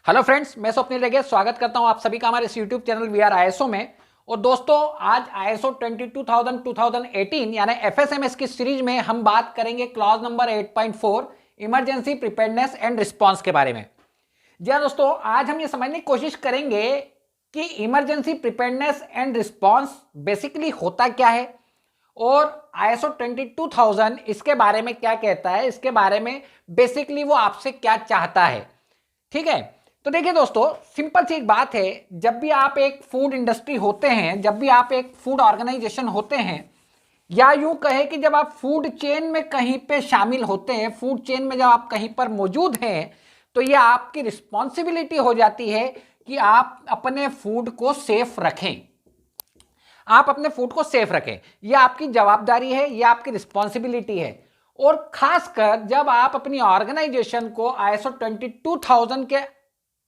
Hello friends, मैं स्वप्निल रेगे स्वागत करता हूं आप सभी का हमारे इस YouTube channel we are ISO में। और दोस्तों, आज आईएसओ 22000 2018 यानी एफएसएमएस की सीरीज में हम बात करेंगे clause number 8.4 emergency preparedness and response के बारे में। जी हाँ दोस्तों, आज हम ये समझने की कोशिश करेंगे कि emergency preparedness and response basically होता क्या है और आईएसओ 22000 इसके बारे में क्या कहता है, इसके बारे में बेसिकली वो आपसे क्या चाहता है। ठीक है, तो देखिए दोस्तों, सिंपल सी एक बात है, जब भी आप एक फूड इंडस्ट्री होते हैं, जब भी आप एक फूड ऑर्गेनाइजेशन होते हैं, या यूं कहे कि जब आप फूड चेन में कहीं पे शामिल होते हैं, फूड चेन में जब आप कहीं पर मौजूद हैं, तो ये आपकी रिस्पॉन्सिबिलिटी हो जाती है कि आप अपने फूड को सेफ रखें। आप अपने फूड को सेफ रखें, यह आपकी जवाबदारी है, यह आपकी रिस्पॉन्सिबिलिटी है। और खासकर जब आप अपनी ऑर्गेनाइजेशन को आईएसओ 22000 के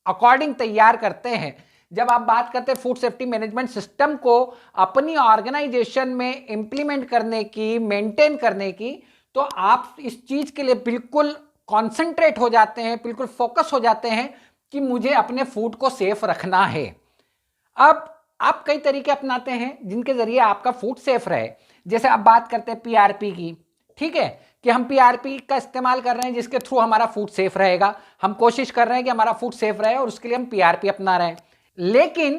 अकॉर्डिंग तैयार करते हैं, जब आप बात करते हैं फूड सेफ्टी मैनेजमेंट सिस्टम को अपनी ऑर्गेनाइजेशन में इंप्लीमेंट करने की, मेंटेन करने की, तो आप इस चीज के लिए बिल्कुल कॉन्सेंट्रेट हो जाते हैं, बिल्कुल फोकस हो जाते हैं कि मुझे अपने फूड को सेफ रखना है। अब आप कई तरीके अपनाते हैं जिनके जरिए आपका फूड सेफ रहे। जैसे आप बात करते हैं पीआरपी की, ठीक है, कि हम पीआरपी का इस्तेमाल कर रहे हैं जिसके थ्रू हमारा फूड सेफ रहेगा। हम कोशिश कर रहे हैं कि हमारा फूड सेफ रहे और उसके लिए हम पीआरपी अपना रहे हैं। लेकिन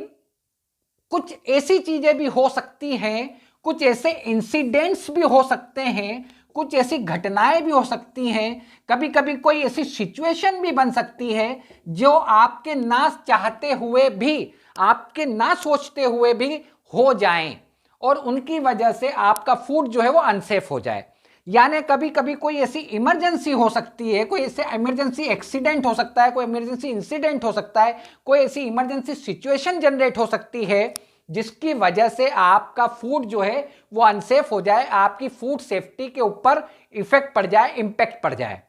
कुछ ऐसी चीजें भी हो सकती हैं, कुछ ऐसे इंसिडेंट्स भी हो सकते हैं, कुछ ऐसी घटनाएं भी हो सकती हैं, कभी कभी कोई ऐसी सिचुएशन भी बन सकती है जो आपके ना चाहते हुए भी, आपके ना सोचते हुए भी हो जाएं और उनकी वजह से आपका फूड जो है वो अनसेफ हो जाए। यानी कभी कभी कोई ऐसी इमरजेंसी हो सकती है, कोई ऐसे इमरजेंसी एक्सीडेंट हो सकता है, कोई इमरजेंसी इंसिडेंट हो सकता है, कोई ऐसी इमरजेंसी सिचुएशन जनरेट हो सकती है जिसकी वजह से आपका फूड जो है वो अनसेफ हो जाए, आपकी फूड सेफ्टी के ऊपर इफेक्ट पड़ जाए, इंपैक्ट पड़ जाए।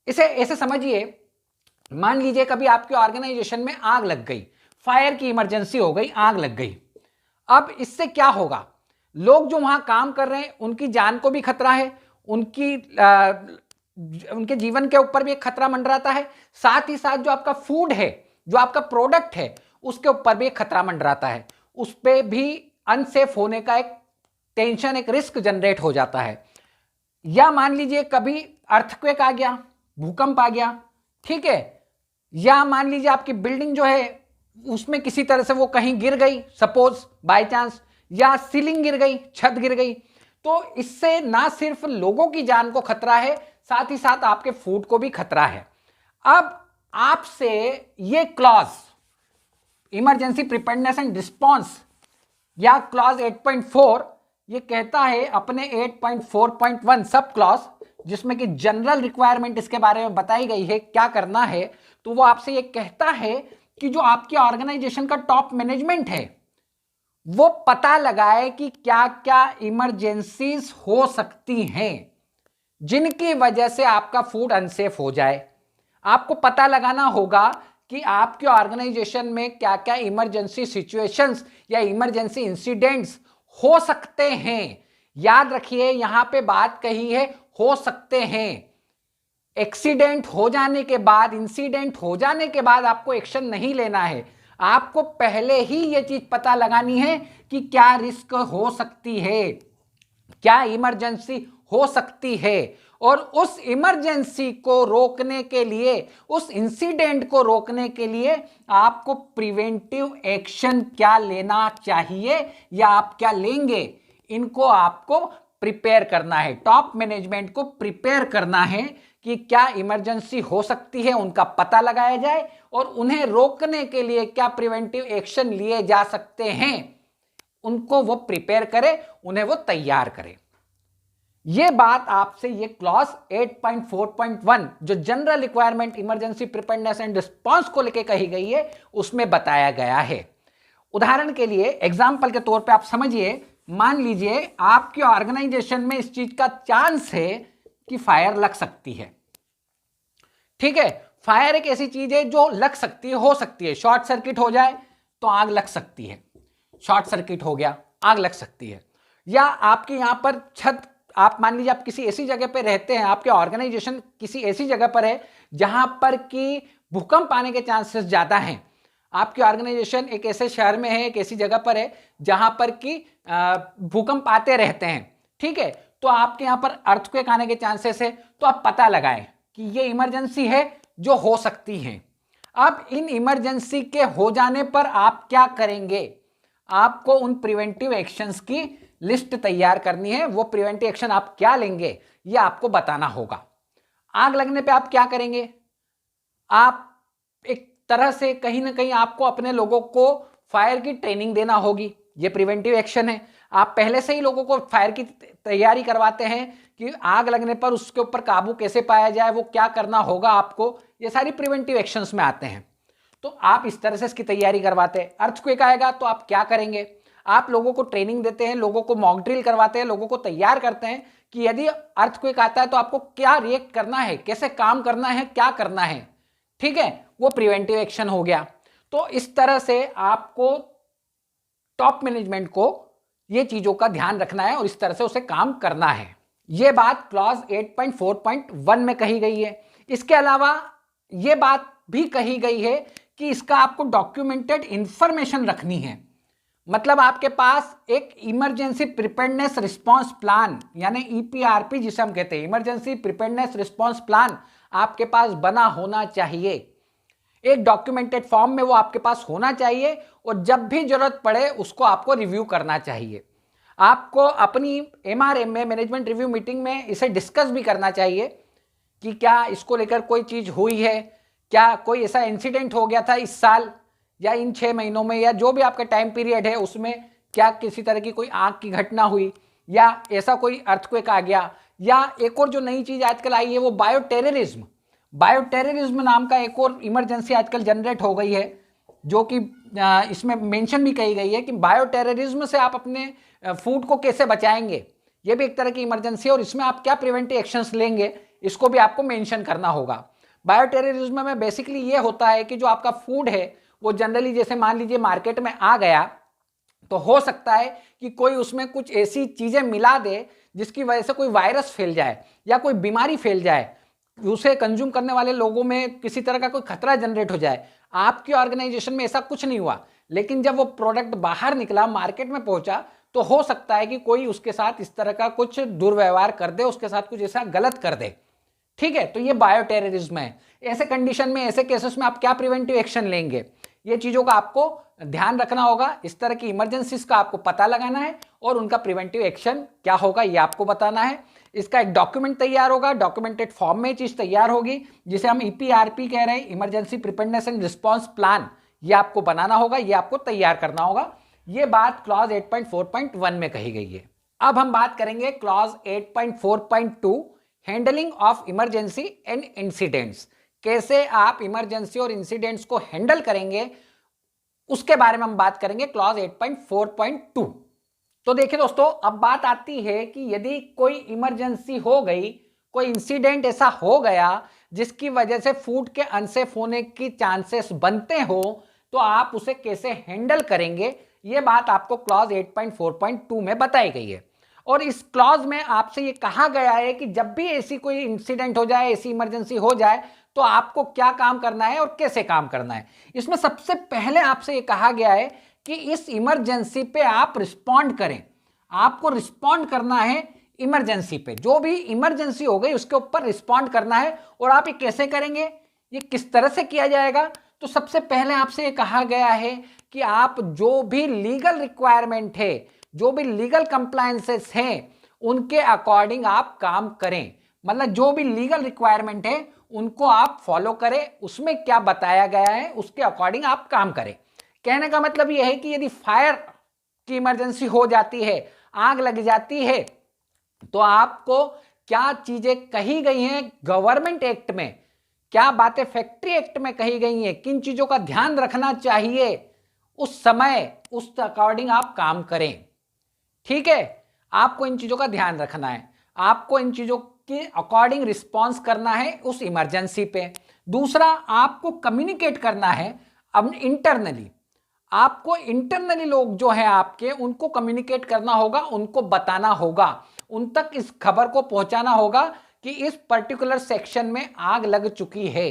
इसे ऐसे समझिए, मान लीजिए कभी आपके ऑर्गेनाइजेशन में आग लग गई, फायर की इमरजेंसी हो गई, आग लग गई। अब इससे क्या होगा, लोग जो वहां काम कर रहे हैं उनकी जान को भी खतरा है, उनके जीवन के ऊपर भी एक खतरा मंडराता है, साथ ही साथ जो आपका फूड है, जो आपका प्रोडक्ट है, उसके ऊपर भी एक खतरा मंडराता है। उस पर भी अनसेफ होने का एक टेंशन, एक रिस्क जनरेट हो जाता है। या मान लीजिए कभी अर्थक्वेक आ गया, भूकंप आ गया, ठीक है, या मान लीजिए आपकी बिल्डिंग जो है उसमें किसी तरह से वो कहीं गिर गई, सपोज बाय चांस, या सीलिंग गिर गई, छत गिर गई, तो इससे ना सिर्फ लोगों की जान को खतरा है, साथ ही साथ आपके फूड को भी खतरा है। अब आपसे ये clause emergency preparedness and response या क्लॉज 8.4 ये कहता है अपने 8.4.1 सब क्लॉज, जिसमें कि जनरल रिक्वायरमेंट इसके बारे में बताई गई है क्या करना है, तो वो आपसे ये कहता है कि जो आपकी ऑर्गेनाइजेशन का टॉप मैनेजमेंट है वो पता लगाए कि क्या क्या इमरजेंसीज हो सकती हैं जिनकी वजह से आपका फूड अनसेफ हो जाए। आपको पता लगाना होगा कि आपके ऑर्गेनाइजेशन में क्या क्या इमरजेंसी सिचुएशंस या इमरजेंसी इंसिडेंट्स हो सकते हैं। याद रखिए, यहां पे बात कही है हो सकते हैं। एक्सीडेंट हो जाने के बाद, इंसिडेंट हो जाने के बाद आपको एक्शन नहीं लेना है, आपको पहले ही यह चीज पता लगानी है कि क्या रिस्क हो सकती है, क्या इमरजेंसी हो सकती है, और उस इमरजेंसी को रोकने के लिए, उस इंसिडेंट को रोकने के लिए आपको प्रिवेंटिव एक्शन क्या लेना चाहिए या आप क्या लेंगे, इनको आपको प्रिपेयर करना है। टॉप मैनेजमेंट को प्रिपेयर करना है कि क्या इमरजेंसी हो सकती है, उनका पता लगाया जाए और उन्हें रोकने के लिए क्या प्रिवेंटिव एक्शन लिए जा सकते हैं, उनको वो प्रिपेयर करे, उन्हें वो तैयार करे। ये बात आपसे ये क्लॉज 8.4.1 जो general requirement emergency preparedness and response को लेकर कही गई है उसमें बताया गया है। उदाहरण के लिए, एग्जांपल के तौर पे आप समझिए, मान लीजिए आपकी ऑर्गेनाइजेशन में इस चीज का चांस है कि फायर लग सकती है। ठीक है, फायर एक ऐसी चीज है जो लग सकती है, हो सकती है, शॉर्ट सर्किट हो जाए तो आग लग सकती है, शॉर्ट सर्किट हो गया आग लग सकती है। या आपके यहां पर छत, आप मान लीजिए आप किसी ऐसी जगह पर रहते हैं, आपके ऑर्गेनाइजेशन किसी ऐसी जगह पर है जहां पर कि भूकंप आने के चांसेस ज़्यादा हैं। आपकी ऑर्गेनाइजेशन एक ऐसे शहर में है, एक ऐसी जगह पर है जहां पर कि भूकंप आते रहते हैं, ठीक है, तो आपके यहां पर अर्थक्वेक आने के चांसेस है, तो आप पता लगाएं कि ये इमरजेंसी है जो हो सकती है। अब इन इमरजेंसी के हो जाने पर आप क्या करेंगे, आपको उन प्रिवेंटिव एक्शंस की लिस्ट तैयार करनी है। वो प्रिवेंटिव एक्शन आप क्या लेंगे ये आपको बताना होगा। आग लगने पे आप क्या करेंगे, आप एक तरह से कहीं ना कहीं आपको अपने लोगों को फायर की ट्रेनिंग देना होगी। ये प्रिवेंटिव एक्शन है। आप पहले से ही लोगों को फायर की तैयारी करवाते हैं कि आग लगने पर उसके ऊपर काबू कैसे पाया जाए, वो क्या करना होगा आपको, ये सारी प्रिवेंटिव एक्शंस में आते हैं। तो आप इस तरह से इसकी तैयारी करवाते हैं। अर्थक्वेक आएगा तो आप क्या करेंगे, आप लोगों को ट्रेनिंग देते हैं, लोगों को मॉक ड्रिल करवाते हैं, लोगों को तैयार करते हैं कि यदि अर्थक्वेक आता है तो आपको क्या रिएक्ट करना है, कैसे काम करना है, क्या करना है, ठीक है, वो प्रिवेंटिव एक्शन हो गया। तो इस तरह से आपको टॉप मैनेजमेंट को ये चीजों का ध्यान रखना है और इस तरह से उसे काम करना है। ये बात क्लॉज 8.4.1 में कही गई है। इसके अलावा ये बात भी कही गई है कि इसका आपको डॉक्यूमेंटेड इंफॉर्मेशन रखनी है। मतलब आपके पास एक इमरजेंसी प्रिपेयर्डनेस रिस्पांस प्लान यानी ईपीआरपी जिसे हम कहते हैं, इमरजेंसी प्रिपेयर्डनेस रिस्पांस प्लान आपके पास बना होना चाहिए। एक डॉक्यूमेंटेड फॉर्म में वो आपके पास होना चाहिए और जब भी जरूरत पड़े उसको आपको रिव्यू करना चाहिए। आपको अपनी एमआरएम में, मैनेजमेंट रिव्यू मीटिंग में इसे डिस्कस भी करना चाहिए कि क्या इसको लेकर कोई चीज हुई है, क्या कोई ऐसा इंसिडेंट हो गया था इस साल या इन 6 महीनों में, या जो भी आपका टाइम पीरियड है उसमें क्या किसी तरह की कोई आग की घटना हुई या ऐसा कोई अर्थक्वेक आ गया। या एक और जो नई चीज आजकल आई है वो बायोटेररिज्म। बायोटेररिज्म नाम का एक और इमरजेंसी आजकल जनरेट हो गई है, जो कि इसमें मेंशन भी कही गई है कि बायोटेररिज्म से आप अपने फूड को कैसे बचाएंगे। ये भी एक तरह की इमरजेंसी है और इसमें आप क्या प्रिवेंटिव एक्शंस लेंगे इसको भी आपको मेंशन करना होगा। बायोटेररिज्म में बेसिकली ये होता है कि जो आपका फूड है वो जनरली, जैसे मान लीजिए मार्केट में आ गया, तो हो सकता है कि कोई उसमें कुछ ऐसी चीजें मिला दे जिसकी वजह से कोई वायरस फैल जाए या कोई बीमारी फैल जाए, उसे कंज्यूम करने वाले लोगों में किसी तरह का कोई खतरा जनरेट हो जाए। आपकी ऑर्गेनाइजेशन में ऐसा कुछ नहीं हुआ, लेकिन जब वो प्रोडक्ट बाहर निकला, मार्केट में पहुंचा, तो हो सकता है कि कोई उसके साथ इस तरह का कुछ दुर्व्यवहार कर दे, उसके साथ कुछ ऐसा गलत कर दे, ठीक है। तो ये बायोटेररिज्म है। ऐसे कंडीशन में, ऐसे केसेस में आप क्या प्रिवेंटिव एक्शन लेंगे, ये चीजों का आपको ध्यान रखना होगा। इस तरह की इमरजेंसीज का आपको पता लगाना है और उनका प्रिवेंटिव एक्शन क्या होगा ये आपको बताना है। इसका एक डॉक्यूमेंट तैयार होगा, डॉक्यूमेंटेड फॉर्म में चीज तैयार होगी जिसे हम ईपीआरपी कह रहे हैं, emergency preparedness and response plan. ये आपको बनाना होगा, ये आपको तैयार करना होगा। ये बात क्लॉज 8.4.1 में कही गई है। अब हम बात करेंगे clause 8.4.2 handling of emergency and incidents. कैसे आप इमरजेंसी और इंसिडेंट्स को हैंडल करेंगे उसके बारे में हम बात करेंगे क्लॉज 8.4.2। तो देखिए दोस्तों, अब बात आती है कि यदि कोई इमरजेंसी हो गई, कोई इंसिडेंट ऐसा हो गया जिसकी वजह से फूड के अनसेफ होने की चांसेस बनते हो, तो आप उसे कैसे हैंडल करेंगे, यह बात आपको क्लॉज 8.4.2 में बताई गई है। और इस क्लॉज में आपसे ये कहा गया है कि जब भी ऐसी कोई इंसिडेंट हो जाए, ऐसी इमरजेंसी हो जाए, तो आपको क्या काम करना है और कैसे काम करना है। इसमें सबसे पहले आपसे ये कहा गया है कि इस इमरजेंसी पे आप रिस्पॉन्ड करें। आपको रिस्पॉन्ड करना है इमरजेंसी पे, जो भी इमरजेंसी हो गई उसके ऊपर रिस्पॉन्ड करना है। और आप ये कैसे करेंगे, ये किस तरह से किया जाएगा, तो सबसे पहले आपसे ये कहा गया है कि आप जो भी लीगल रिक्वायरमेंट है, जो भी लीगल कंप्लायंसेस हैं, उनके अकॉर्डिंग आप काम करें। मतलब जो भी लीगल रिक्वायरमेंट है उनको आप फॉलो करें, उसमें क्या बताया गया है उसके अकॉर्डिंग आप काम करें। कहने का मतलब यह है कि यदि फायर की इमरजेंसी हो जाती है, आग लग जाती है, तो आपको क्या चीजें कही गई हैं गवर्नमेंट एक्ट में, क्या बातें फैक्ट्री एक्ट में कही गई हैं, किन चीजों का ध्यान रखना चाहिए, उस समय उस अकॉर्डिंग आप काम करें, ठीक है। आपको इन चीजों का ध्यान रखना है, आपको इन चीजों के अकॉर्डिंग रिस्पॉन्स करना है उस इमरजेंसी पे। दूसरा, आपको कम्युनिकेट करना है अब इंटरनली। आपको इंटरनली लोग जो है आपके, उनको कम्युनिकेट करना होगा, उनको बताना होगा, उन तक इस खबर को पहुंचाना होगा कि इस पर्टिकुलर सेक्शन में आग लग चुकी है,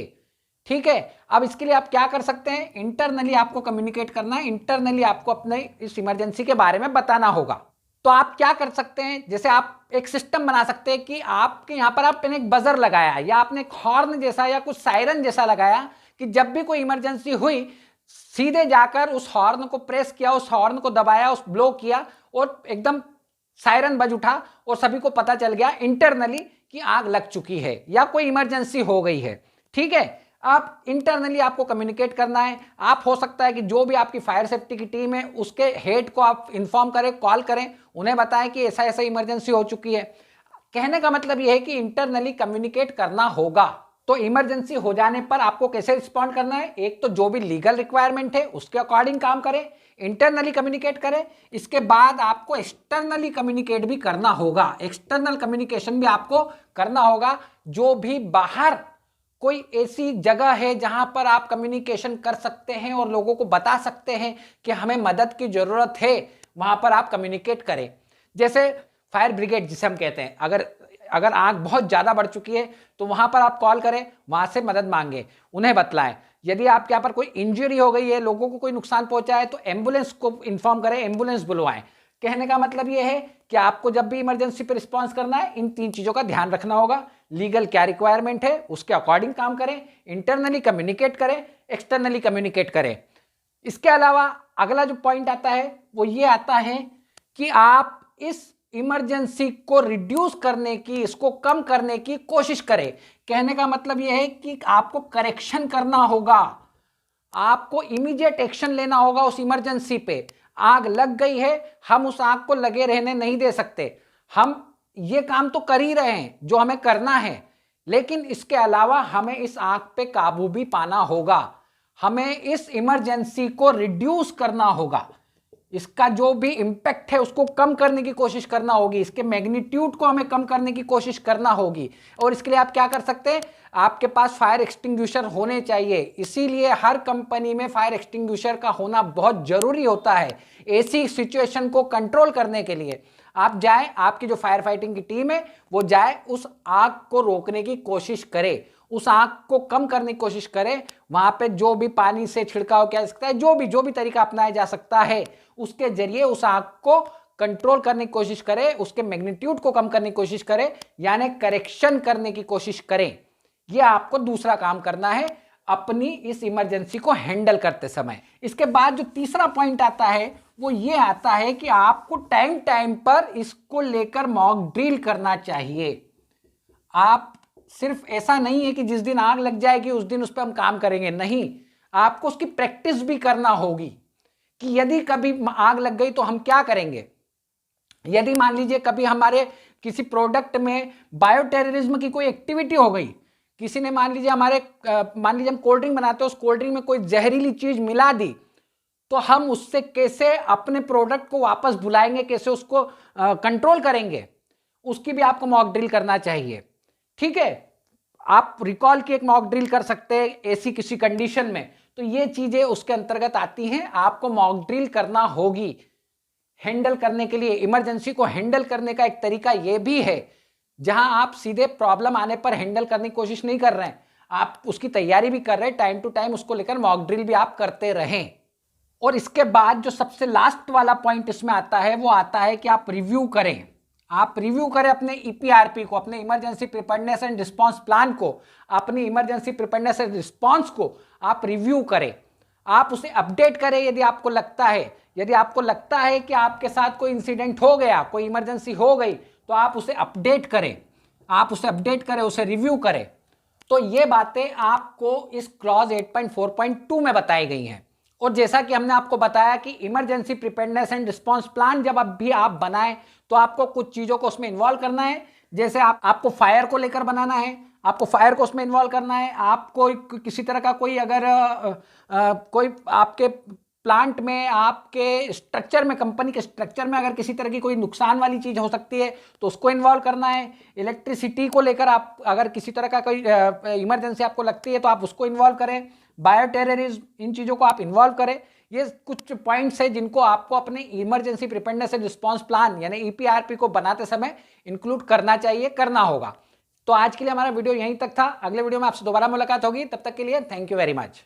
ठीक है। अब इसके लिए आप क्या कर सकते हैं, इंटरनली आपको कम्युनिकेट करना है, इंटरनली आपको अपने इस इमरजेंसी के बारे में बताना होगा। तो आप क्या कर सकते हैं, जैसे आप एक सिस्टम बना सकते हैं कि आपके यहां पर आपने एक बजर लगाया या आपने एक हॉर्न जैसा या कुछ सायरन जैसा लगाया कि जब भी कोई इमरजेंसी हुई सीधे जाकर उस हॉर्न को प्रेस किया, उस हॉर्न को दबाया, उस ब्लो किया और एकदम सायरन बज उठा और सभी को पता चल गया इंटरनली कि आग लग चुकी है या कोई इमरजेंसी हो गई है। ठीक है, आप इंटरनली आपको कम्युनिकेट करना है। आप हो सकता है कि जो भी आपकी फायर सेफ्टी की टीम है उसके हेड को आप इन्फॉर्म करें, कॉल करें, उन्हें बताएं कि ऐसा ऐसा इमरजेंसी हो चुकी है। कहने का मतलब यह है कि इंटरनली कम्युनिकेट करना होगा। तो इमरजेंसी हो जाने पर आपको कैसे रिस्पॉन्ड करना है, एक तो जो भी लीगल रिक्वायरमेंट है उसके अकॉर्डिंग काम करें, इंटरनली कम्युनिकेट करें। इसके बाद आपको एक्सटर्नली कम्युनिकेट भी करना होगा, एक्सटर्नल कम्युनिकेशन भी आपको करना होगा। जो भी बाहर कोई ऐसी जगह है जहां पर आप कम्युनिकेशन कर सकते हैं और लोगों को बता सकते हैं कि हमें मदद की जरूरत है, वहां पर आप कम्युनिकेट करें। जैसे फायर ब्रिगेड जिसे हम कहते हैं, अगर आग बहुत ज्यादा बढ़ चुकी है तो वहां पर आप कॉल करें, वहां से मदद मांगे, उन्हें बतलाएं। यदि आपके यहाँ पर कोई इंजरी हो गई है, लोगों को कोई नुकसान पहुंचा है, तो एम्बुलेंस को इन्फॉर्म करें, एम्बुलेंस बुलवाएं। कहने का मतलब यह है कि आपको जब भी इमरजेंसी पर रिस्पॉन्स करना है इन 3 चीजों का ध्यान रखना होगा। लीगल क्या रिक्वायरमेंट है उसके अकॉर्डिंग काम करें, इंटरनली कम्युनिकेट करें, एक्सटर्नली कम्युनिकेट करें। इसके अलावा अगला जो पॉइंट आता है वो ये आता है कि आप इस इमरजेंसी को रिड्यूस करने की, इसको कम करने की कोशिश करें। कहने का मतलब यह है कि आपको करेक्शन करना होगा, आपको इमीडिएट एक्शन लेना होगा उस इमरजेंसी पे। आग लग गई है, हम उस आग को लगे रहने नहीं दे सकते। हम ये काम तो कर ही रहे हैं जो हमें करना है, लेकिन इसके अलावा हमें इस आग पे काबू भी पाना होगा, हमें इस इमरजेंसी को रिड्यूस करना होगा, इसका जो भी इंपैक्ट है उसको कम करने की कोशिश करना होगी, इसके मैग्नीट्यूड को हमें कम करने की कोशिश करना होगी। और इसके लिए आप क्या कर सकते हैं, आपके पास फायर एक्सटिंग्विशर होने चाहिए। इसीलिए हर कंपनी में फायर एक्सटिंग्विशर का होना बहुत जरूरी होता है। ऐसी सिचुएशन को कंट्रोल करने के लिए आप जाएं, आपकी जो फायर फाइटिंग की टीम है वो जाए, उस आग को रोकने की कोशिश करे, उस आग को कम करने की कोशिश करें। वहां पे जो भी पानी से छिड़काव किया जा सकता है, जो भी तरीका अपनाया जा सकता है, उसके जरिए उस आग को कंट्रोल करने की कोशिश करें, उसके मैग्नीट्यूड को कम करने की कोशिश करें, यानी करेक्शन करने की कोशिश करें। यह आपको दूसरा काम करना है अपनी इस इमरजेंसी को हैंडल करते समय। इसके बाद जो तीसरा पॉइंट आता है वो ये आता है कि आपको टाइम टाइम पर इसको लेकर मॉक ड्रिल करना चाहिए। आप सिर्फ ऐसा नहीं है कि जिस दिन आग लग जाएगी उस दिन उस पर हम काम करेंगे, नहीं, आपको उसकी प्रैक्टिस भी करना होगी कि यदि कभी आग लग गई तो हम क्या करेंगे। यदि मान लीजिए कभी हमारे किसी प्रोडक्ट में बायो टेररिज्म की कोई एक्टिविटी हो गई, किसी ने मान लीजिए हम कोल्ड ड्रिंक बनाते हैं, उस कोल्ड ड्रिंक में कोई जहरीली चीज मिला दी, तो हम उससे कैसे अपने प्रोडक्ट को वापस बुलाएंगे, कैसे उसको कंट्रोल करेंगे, उसकी भी आपको मॉक ड्रिल करना चाहिए। ठीक है, आप रिकॉल की एक मॉक ड्रिल कर सकते हैं ऐसी किसी कंडीशन में, तो ये चीजें उसके अंतर्गत आती हैं। आपको मॉक ड्रिल करना होगी हैंडल करने के लिए। इमरजेंसी को हैंडल करने का एक तरीका यह भी है, जहां आप सीधे प्रॉब्लम आने पर हैंडल करने की कोशिश नहीं कर रहे हैं, आप उसकी तैयारी भी कर रहे हैं, टाइम टू टाइम उसको लेकर मॉक ड्रिल भी आप करते रहें। और इसके बाद जो सबसे लास्ट वाला पॉइंट इसमें आता है वो आता है कि आप रिव्यू करें। आप रिव्यू करें अपने ईपीआरपी को, अपने emergency preparedness and response plan को, अपनी इमरजेंसी प्रिपेयर्डनेस एंड रिस्पांस को आप रिव्यू करें। आप उसे अपडेट करें यदि आपको लगता है कि आपके साथ कोई इंसिडेंट हो गया, कोई इमरजेंसी हो गई, तो आप उसे अपडेट करें, उसे रिव्यू करें। तो ये बातें आपको इस क्लॉज 8.4.2 में बताई गई हैं। और जैसा कि हमने आपको बताया कि emergency preparedness and response plan जब भी आप बनाएं तो आपको कुछ चीजों को उसमें इन्वॉल्व करना है। जैसे आपको फायर को लेकर बनाना है, आपको फायर को उसमें इन्वॉल्व करना है। आपको किसी तरह का कोई अगर कोई आपके प्लांट में, आपके स्ट्रक्चर में, कंपनी के स्ट्रक्चर में अगर किसी तरह की कोई नुकसान वाली चीज हो सकती है तो उसको इन्वॉल्व करना है। इलेक्ट्रिसिटी को लेकर आप अगर किसी तरह का कोई इमरजेंसी आपको लगती है तो आप उसको इन्वॉल्व करें। बायो टेररिज्म, इन चीजों को आप इन्वॉल्व करें। ये कुछ पॉइंट्स है जिनको आपको अपने emergency preparedness and response plan यानी ईपीआरपी को बनाते समय इंक्लूड करना चाहिए, करना होगा। तो आज के लिए हमारा वीडियो यहीं तक था। अगले वीडियो में आपसे दोबारा मुलाकात होगी, तब तक के लिए थैंक यू वेरी मच।